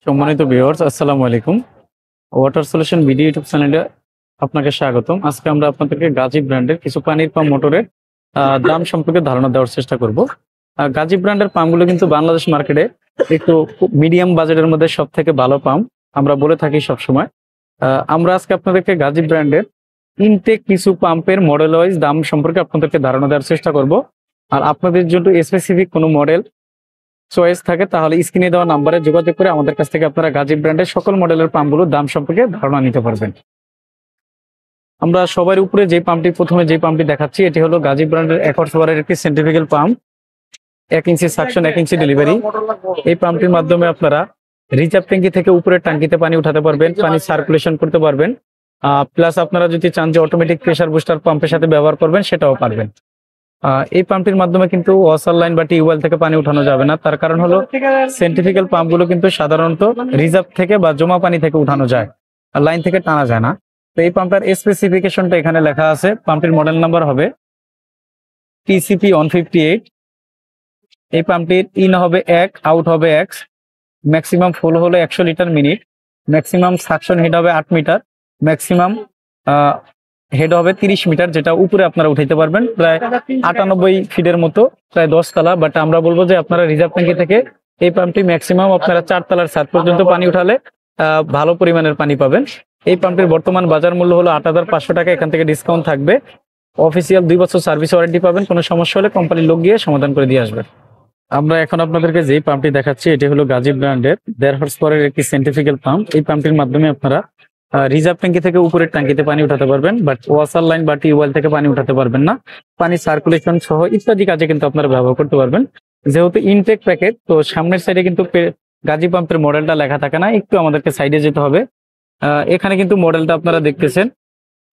সম্মানিত ভিউয়ার্স, আসসালামু আলাইকুম। ওয়াটার সলিউশন ভিডিও ইউটিউব চ্যানেলে আপনাকে স্বাগতম। আজকে আমরা আপনাদেরকে গাজী ব্র্যান্ডের কিছু পানির পাম্প মোটরের দাম সম্পর্কে ধারণা দেওয়ার চেষ্টা করব। গাজী ব্র্যান্ডের পাম্পগুলো কিন্তু বাংলাদেশ মার্কেটে একটু মিডিয়াম বাজেটের মধ্যে সব থেকে ভালো পাম্প আমরা বলে থাকি সবসময়। আমরা আজকে আপনাদেরকে গাজী ব্র্যান্ডের ইনটেক কিছু পাম্পের মডেল ওয়াইজ দাম সম্পর্কে আপনাদেরকে ধারণা দেওয়ার চেষ্টা করব। আর আপনাদের জন্য স্পেসিফিক কোনো মডেল চয়েস থাকে তাহলে স্ক্রিনে দেওয়া নাম্বারে যোগাযোগ করে আমাদের কাছ থেকে আপনারা গাজী ব্র্যান্ডের সকল মডেলের পাম্পগুলোর দাম সম্পর্কে ধারণা নিতে পারবেন। আমরা সবার উপরে প্রথমে যে পাম্পটি দেখাচ্ছি এটি হলো গাজী ব্র্যান্ডের 1 হর্স পাওয়ারের একটি সেন্ট্রিফিউগাল পাম্প, 1 ইঞ্চি সাকশন 1 ইঞ্চি ডেলিভারি। এই পাম্পটির মাধ্যমে আপনারা রিজার্ভ ট্যাঙ্কি থেকে উপরের ট্যাঙ্কিতে পানি উঠাতে পারবেন, পানি সার্কুলেশন করতে পারবেন। প্লাস আপনারা যদি চান যে অটোমেটিক প্রেসার বুস্টার পাম্পের সাথে ব্যবহার করবেন সেটাও পারবেন। এই পাম্পটির মাধ্যমে কিন্তু ওয়াসার লাইন বা টিউবওয়েল থেকে পানি উঠানো যাবে না। তার কারণ হলো সেন্ট্রিফিউগাল পাম্পগুলো কিন্তু সাধারণত রিজার্ভ থেকে বা জমা পানি থেকে উঠানো যায়, আর লাইন থেকে টানা যায় না। তো এই পাম্পটার স্পেসিফিকেশনটা এখানে লেখা আছে। পাম্পটির মডেল নাম্বার হবে TCP 158। এই পাম্পটির ইন হবে 1, আউট হবে 1, ম্যাক্সিমাম ফুল হলো 100 litre minute, maximum suction head হবে 8 মিটার, ম্যাক্সিমাম হেড হবে 30 মিটার, যেটা উপরে আপনারা উঠাইতে পারবেন প্রায় 98 ফিটের মতো, প্রায় 10 তলা। বাট আমরা বলবো যে আপনারা রিজার্ভ ট্যাঙ্কি থেকে এই পাম্পটি ম্যাক্সিমাম আপনারা 4 তলার ছাদ পর্যন্ত পানি উঠালে ভালো পরিমাণের পানি পাবেন। এই পাম্পটির বর্তমান বাজার মূল্য হলো 8,500 টাকা, এখান থেকে ডিসকাউন্ট থাকবে। অফিসিয়াল 2 বছর সার্ভিস ওয়ারেন্টি পাবেন, কোনো সমস্যা হলে কোম্পানির লোক গিয়ে সমাধান করে দিয়ে আসবে। আমরা এখন আপনাদেরকে যেই পাম্পটি দেখাচ্ছি এটি হলো গাজী ব্র্যান্ডের 1.5 হর্স পাওয়ারের একটি সেন্ট্রিফিউগাল পাম্প। এই পাম্পটির মাধ্যমে আপনারা রিজার্ভ ট্যাঙ্কি থেকে উপরের ট্যাঙ্কিতে পানি উঠাতে পারবেন, বাট ওয়াসার লাইন বা টিউবওয়েল থেকে পানি উঠাতে পারবেন না। পানি সার্কুলেশন সহ ইত্যাদি কাজে কিন্তু আপনারা ব্যবহার করতে পারবেন। যেহেতু ইনটেক প্যাকেট, তো সামনের সাইডে কিন্তু গাজী পাম্পের মডেলটা লেখা থাকে না, একটু আমাদেরকে সাইডে যেতে হবে। এখানে কিন্তু মডেলটা আপনারা দেখতেছেন।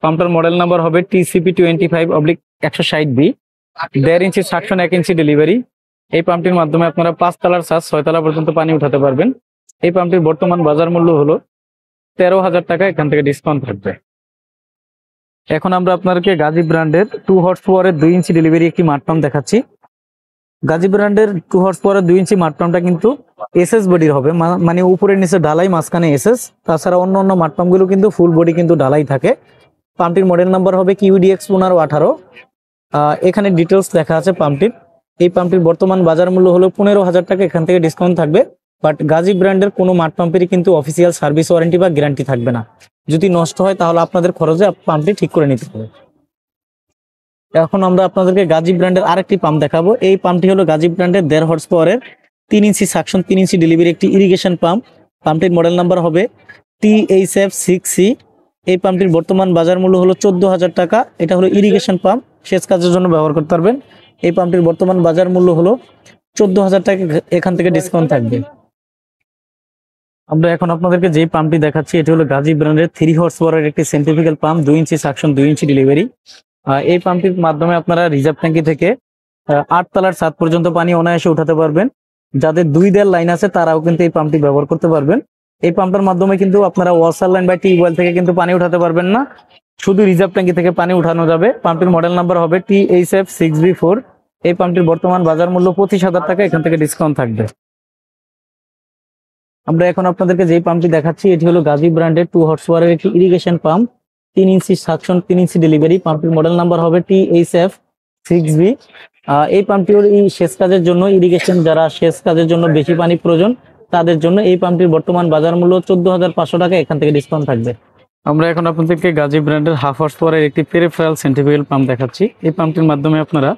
পাম্পটার মডেল নাম্বার হবে TCP 25/160B, 1.5 ইঞ্চি সাকশন 1 ইঞ্চি ডেলিভারি। এই পাম্পটির মাধ্যমে আপনারা 5 তলার ছাদ 6 তলা পর্যন্ত পানি উঠাতে পারবেন। এই পাম্পটির বর্তমান বাজার মূল্য হলো 13,000 টাকা, এখান থেকে ডিসকাউন্ট থাকবে। এখন আমরা আপনাদেরকে গাজী ব্র্যান্ডের 2 হর্স পাওয়ারের 2 ইঞ্চি ডেলিভারি একটি মাঠ পাম্প দেখাচ্ছি। গাজী ব্র্যান্ডের 2 হর্স পাওয়ারের 2 ইঞ্চি মাঠ পাম্পটা কিন্তু এসএস বডির হবে, মানে উপরের নিচে ঢালাই, মাঝখানে এসএস। তাছাড়া অন্য মাঠ পাম্পগুলো কিন্তু ফুল বডি কিন্তু ঢালাই থাকে। পাম্পটির মডেল নাম্বার হবে QDX 1518। এখানে ডিটেলস লেখা আছে পাম্পটির। এই পাম্পটির বর্তমান বাজার মূল্য হলো 15,000 টাকা, এখান থেকে ডিসকাউন্ট থাকবে। বাট গাজী ব্র্যান্ডের কোনো মাঠ পাম্পেরই কিন্তু অফিসিয়াল সার্ভিস ওয়ারেন্টি বা গ্যারান্টি থাকবে না। যদি নষ্ট হয় তাহলে আপনাদের খরচে পাম্পটি ঠিক করে নিতে হবে। এখন আমরা আপনাদেরকে গাজী ব্র্যান্ডের আরেকটি পাম্প দেখাবো। এই পাম্পটি হলো গাজী ব্র্যান্ডের 1.5 হর্স পাওয়ারের 3 ইঞ্চি সাকশন 3 ইঞ্চি ডেলিভারি একটি ইরিগেশন পাম্প। পাম্পটির মডেল নাম্বার হবে THF6C। এই পাম্পটির বর্তমান বাজার মূল্য হলো 14,000 টাকা। এটা হলো ইরিগেশন পাম্প, সেচ কাজের জন্য ব্যবহার করতে পারবেন। এই পাম্পটির বর্তমান বাজার মূল্য হলো 14,000 টাকা, এখান থেকে ডিসকাউন্ট থাকবে। আমরা এখন আপনাদেরকে যে পাম্পটি দেখাচ্ছি এটি হলো গাজী ব্র্যান্ডের 3 হর্স পাওয়ারের একটি সেন্ট্রিফিউগাল পাম্প, 2 ইঞ্চি সাকশন 2 ইঞ্চি ডেলিভারি। এই পাম্পটির মাধ্যমে আপনারা রিজার্ভ ট্যাঙ্কি থেকে 8 তলার ছাদ পর্যন্ত পানি অনায়াসে উঠাতে পারবেন। যাদের 2 দেয়াল লাইন আছে তারাও কিন্তু এই পাম্পটি ব্যবহার করতে পারবেন। এই পাম্পটার মাধ্যমে কিন্তু আপনারা ওয়াসার লাইন বা টিউবওয়েল থেকে কিন্তু পানি উঠাতে পারবেন না, শুধু রিজার্ভ ট্যাঙ্কি থেকে পানি উঠানো যাবে। পাম্পটির মডেল নাম্বার হবে THF6B4। এই পাম্পটির বর্তমান বাজার মূল্য 25,000 টাকা, এখান থেকে ডিসকাউন্ট থাকবে। আমরা এখন আপনাদেরকে যে পাম্পটি দেখাচ্ছি এটি হলো গাজী ব্র্যান্ডের 2 হর্স পাওয়ারের একটি ইরিগেশন পাম্প, 3 ইঞ্চি সাকশন 3 ইঞ্চি ডেলিভারি। পাম্পটির মডেল নাম্বার হবে THF6B। এই পাম্পটির এই সেচ কাজের জন্য, ইরিগেশন যারা সেচ কাজের জন্য বেশি পানি প্রয়োজন তাদের জন্য এই পাম্পটির বর্তমান বাজার মূল্য 14,500 টাকা, এখান থেকে ডিসকাউন্ট থাকবে। আমরা এখন আপনাদেরকে গাজী ব্র্যান্ডের 1/2 হর্স পাওয়ারের একটি পেরিফেরাল সেন্ট্রিফিউগাল পাম্প দেখাচ্ছি। এই পাম্পটির মাধ্যমে আপনারা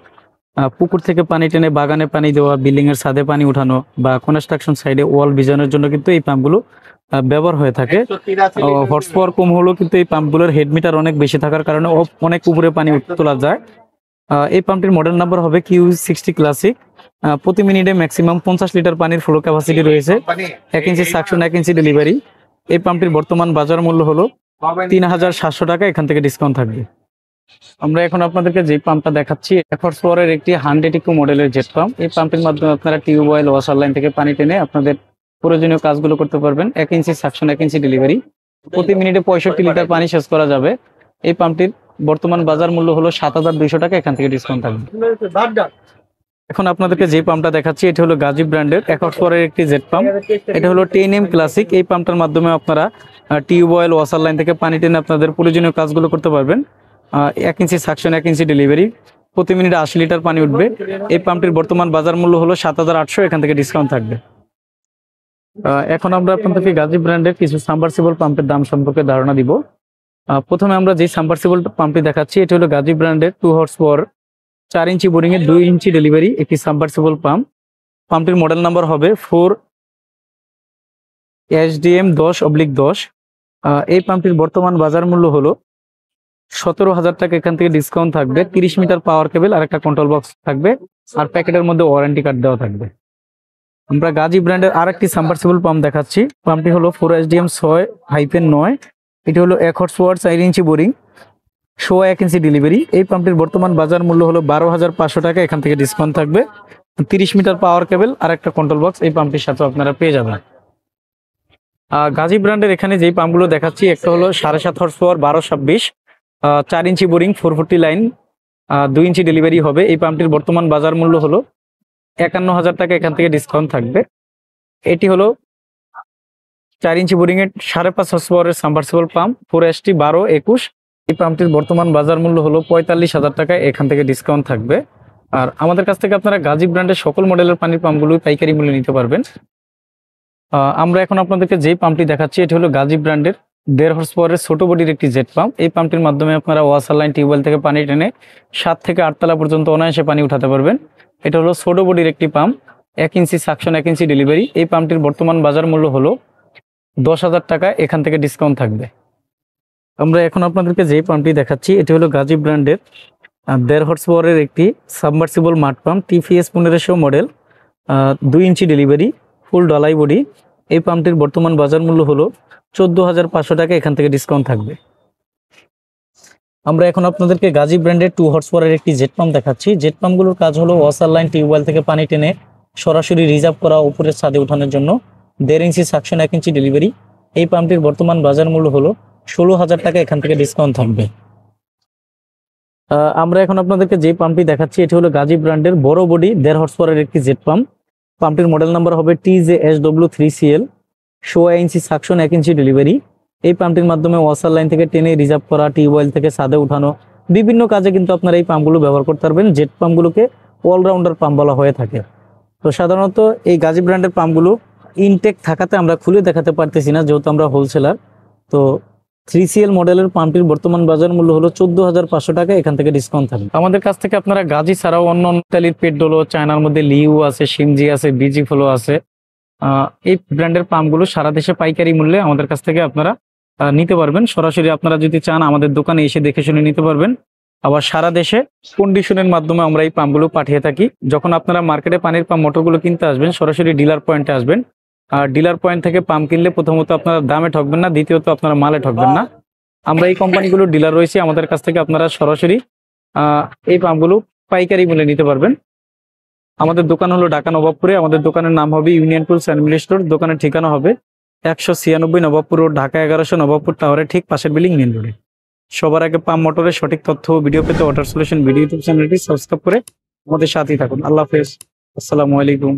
পুকুর থেকে পানি টেনে বাগানে পানি দেওয়া, বিল্ডিং এর ছাদে পানি উঠানো বা কনস্ট্রাকশন সাইডে ওয়াল ভিজানোর জন্য কিন্তু এই পাম্পগুলো ব্যবহার হয়ে থাকে। হর্স পাওয়ার কম হলেও কিন্তু এই পাম্পগুলোর হেড মিটার অনেক বেশি থাকার কারণে অনেক উপরে পানি তোলা যায়। এই পাম্পটির মডেল নাম্বার হবে Q60 ক্লাসিক। প্রতি মিনিটে ম্যাক্সিমাম 50 লিটার পানির ফ্লো ক্যাপাসিটি রয়েছে, 1 ইঞ্চি সাকশন 1 ইঞ্চি ডেলিভারি। এই পাম্পটির বর্তমান বাজার মূল্য হলো 3,700 টাকা, এখান থেকে ডিসকাউন্ট থাকবে। আমরা এখন আপনাদেরকে যে পাম্পটা দেখাচ্ছি 1 হর্স পাওয়ারের একটি 100 ইকো মডেলের জেট পাম্প। এই পাম্পের মাধ্যমে আপনারা টিউবওয়েল, ওয়াসার লাইন থেকে পানি টেনে আপনাদের প্রয়োজনীয় কাজগুলো করতে পারবেন। 1 ইঞ্চি সাকশন 1 ইঞ্চি ডেলিভারি, প্রতি মিনিটে 65 লিটার পানি সেচ করা যাবে। এই পাম্পটির বর্তমান বাজার মূল্য হলো 7,200 টাকা, এখান থেকে ডিসকাউন্ট থাকবে। এখন আপনাদেরকে যে পাম্পটা দেখাচ্ছি এটা হলো গাজী ব্র্যান্ডের 1 হর্সপাওয়ারের একটি জেট পাম্প। এটা হলো 10M ক্লাসিক। এই পাম্পটার মাধ্যমে আপনারা টিউবওয়েল, ওয়াসার লাইন থেকে পানি টেনে আপনাদের প্রয়োজনীয় কাজগুলো করতে পারবেন। 1 ইঞ্চি সাকশন, 1 ইঞ্চি ডেলিভারি, প্রতি মিনিটে 80 লিটার পানি উঠবে। এই পাম্পটির বর্তমান বাজার মূল্য হলো 7,800, এখান থেকে ডিসকাউন্ট থাকবে। এখন আমরা আপনাদেরকে গাজী ব্র্যান্ডের কিছু সাবমার্সিবল পাম্পের দাম সম্পর্কে ধারণা দিব। প্রথমে আমরা যে সাবমার্সিবল পাম্পটি দেখাচ্ছি এটা হলো গাজী ব্র্যান্ডের 2 হর্সপাওয়ার 4 ইঞ্চি বোরিং এর 2 ইঞ্চি ডেলিভারি একটি সাবমার্সিবল পাম্প। পাম্পটির মডেল নাম্বার হবে 4HDM10/10। এই পাম্পটির বর্তমান বাজার মূল্য হলো 17,000 টাকা, এখান থেকে ডিসকাউন্ট থাকবে। 30 মিটার পাওয়ার কেবল আর একটা কন্ট্রোল বক্স থাকবে, আর প্যাকেটের মধ্যে ওয়ারেন্টি কার্ড দেওয়া থাকবে। আমরা গাজী ব্র্যান্ডের আরেকটি সাবমার্সিবল পাম্প দেখাচ্ছি। পাম্পটি হলো 4HDM6-9। এটি হলো 1 হর্সপাওয়ার 4 ইঞ্চি বোরিং, 1 ইঞ্চি ডেলিভারি। এই পাম্পটির বর্তমান বাজার মূল্য হলো 12,500 টাকা, এখান থেকে ডিসকাউন্ট থাকবে। 30 মিটার পাওয়ার কেবল আর একটা কন্ট্রোল বক্স এই পাম্পটির সাথে আপনারা পেয়ে যাবেন। গাজী ব্র্যান্ডের এখানে যেই পাম্পগুলো দেখাচ্ছি একটা হলো 7.5 হর্সপাওয়ার 12-26, 4 ইঞ্চি বোরিং, 440 লাইন, 2 ইঞ্চি ডেলিভারি হবে। এই পাম্পটির বর্তমান বাজার মূল্য হলো 51,000 টাকা, এখান থেকে ডিসকাউন্ট থাকবে। এটি হলো 4 ইঞ্চি বোরিং এর 5.5 হর্সপাওয়ারের সাবমার্সিবল পাম্প 4ST12-21। এই পাম্পটির বর্তমান বাজার মূল্য হলো 45,000 টাকা, এখান থেকে ডিসকাউন্ট থাকবে। আর আমাদের কাছ থেকে আপনারা গাজী ব্র্যান্ডের সকল মডেলের পানির পাম্পগুলো পাইকারি মূল্যে নিতে পারবেন। আমরা এখন আপনাদেরকে যে পাম্পটি দেখাচ্ছি এটি হলো গাজী ব্র্যান্ডের 1.5 হর্সপাওয়ারের ছোট বডির একটি জেট পাম্প। এই পাম্পটির মাধ্যমে আপনারা ওয়াসার লাইন, টিউবওয়েল থেকে পানি টেনে 7 থেকে 8 তলা পর্যন্ত অনায়াসে পানি উঠাতে পারবেন। এটা হলো ছোট বডির একটি পাম্প, 1 ইঞ্চি সাকশন, 1 ইঞ্চি ডেলিভারি। এই পাম্পটির বর্তমান বাজার মূল্য হলো 10,000 টাকা, এখান থেকে ডিসকাউন্ট থাকবে। আমরা এখন আপনাদেরকে যে পাম্পটি দেখাচ্ছি এটি হলো গাজী ব্র্যান্ডের 1.5 হর্সপাওয়ারের একটি সাবমার্সিবল মাড পাম্প, TPS 1500 মডেল, 2 ইঞ্চি ডেলিভারি, ফুল ডলাই বডি। এই পাম্পটির বর্তমান বাজার মূল্য হলো 14,500 টাকা, এখান থেকে ডিসকাউন্ট থাকবে। আমরা এখন আপনাদেরকে গাজী ব্র্যান্ডের 2 হর্সপাওয়ারের একটি জেট পাম্প দেখাচ্ছি। জেট পাম্পগুলোর কাজ হলো ওয়াসার লাইন, টিউবওয়েল থেকে পানি টেনে সরাসরি রিজার্ভ করা উপরের ছাদে ওঠানোর জন্য। 1.5 ইঞ্চি সাকশন, 1 ইঞ্চি ডেলিভারি। এই পাম্পটির বর্তমান বাজার মূল্য হলো 16,000 টাকা, এখান থেকে ডিসকাউন্ট থাকবে। আমরা এখন আপনাদেরকে যে পাম্পটি দেখাচ্ছি এটি হলো গাজী ব্র্যান্ডের বড় বডি 1.5 হর্সপাওয়ারের একটি জেট পাম্প। পাম্পটির মডেল নাম্বার হবে TJSW3CL, 1 ইঞ্চি সাকশন, 1 ইঞ্চি ডেলিভারি। এই পাম্পটির মাধ্যমে ওয়াসার লাইন থেকে টেনে রিজার্ভ করা, টিউবওয়েল থেকে ছাদে উঠানো, বিভিন্ন কাজে কিন্তু আপনারা এই পাম্পগুলো ব্যবহার করতে পারবেন। জেট পাম্পগুলোকে অলরাউন্ডার পাম্প বলা হয়ে থাকে। তো সাধারণত এই গাজী ব্র্যান্ডের পাম্পগুলো ইনটেক থাকাতে আমরা খুলে দেখাতে পারতেছি না, যেহেতু আমরা হোলসেলার। তো 3CL মডেলের পাম্পটির বর্তমান বাজার মূল্য হলো 14,500 টাকা, এখান থেকে ডিসকাউন্ট থাকবে। আমাদের কাছ থেকে আপনারা গাজী ছাড়াও অন্য ইতালির পেট্রোলো, চায়নার মধ্যে লিউ আছে, শিমজি আছে, বিজি ফ্লো আছে, এই ব্র্যান্ডের পাম্পগুলো সারা দেশে পাইকারি মূল্যে আমাদের কাছ থেকে আপনারা নিতে পারবেন। সরাসরি আপনারা যদি চান আমাদের দোকানে এসে দেখে শুনে নিতে পারবেন। আবার সারা দেশে কন্ডিশনের মাধ্যমে আমরা এই পাম্পগুলো পাঠিয়ে থাকি। যখন আপনারা মার্কেটে পানির পাম্প মোটরগুলো কিনতে আসবেন সরাসরি ডিলার পয়েন্টে আসবেন। আর ডিলার পয়েন্ট থেকে পাম্প কিনলে প্রথমত আপনারা দামে ঠকবেন না, দ্বিতীয়ত আপনারা মালে ঠকবেন না। আমরা এই কোম্পানিগুলোর ডিলার রয়েছি, আমাদের কাছ থেকে আপনারা সরাসরি এই পাম্পগুলো পাইকারি মূল্যে নিতে পারবেন। আমাদের দোকান হলো ঢাকা নবাবপুরে। আমাদের দোকানের নাম হবে union tools and mill store. দোকানের ঠিকানা হবে 196 নবাবপুর রোড, ঢাকা 1100, নবাবপুর টাওয়ারের ঠিক পাশের বিল্ডিং, মেন রোডে। সবার আগে পাম্প মোটরের সঠিক তথ্য ও ভিডিও পেতে ওয়াটার সলিউশন ভিডিও ইউটিউব চ্যানেলটি সাবস্ক্রাইব করে আমাদের সাথেই থাকুন। আল্লাহ হাফেজ, আসসালামু আলাইকুম।